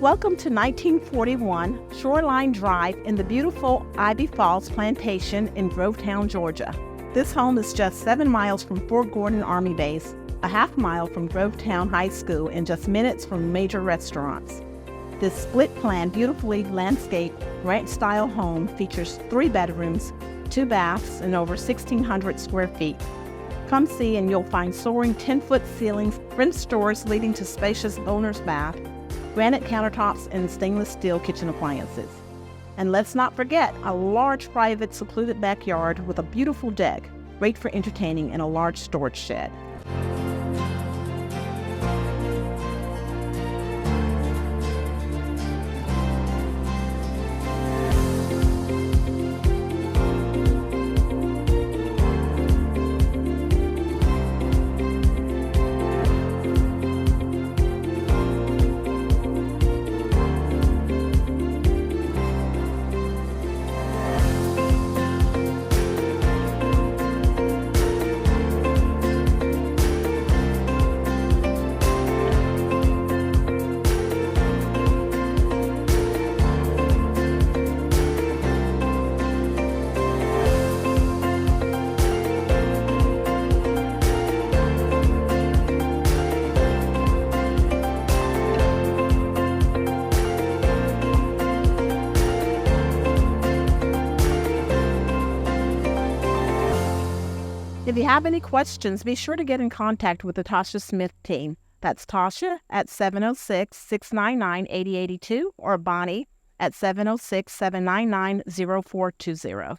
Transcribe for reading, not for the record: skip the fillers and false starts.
Welcome to 1941 Shorline Drive in the beautiful Ivy Falls Plantation in Grovetown, Georgia. This home is just 7 miles from Fort Gordon Army Base, a half mile from Grovetown High School, and just minutes from major restaurants. This split-plan, beautifully landscaped, ranch-style home features 3 bedrooms, 2 baths, and over 1,600 square feet. Come see and you'll find soaring 10-foot ceilings, French doors leading to spacious owner's bath, granite countertops, and stainless steel kitchen appliances. And let's not forget a large, private, secluded backyard with a beautiful deck, great for entertaining, and a large storage shed. If you have any questions, be sure to get in contact with the Tasha Smith team. That's Tasha at 706-699-8082 or Bonnie at 706-799-0420.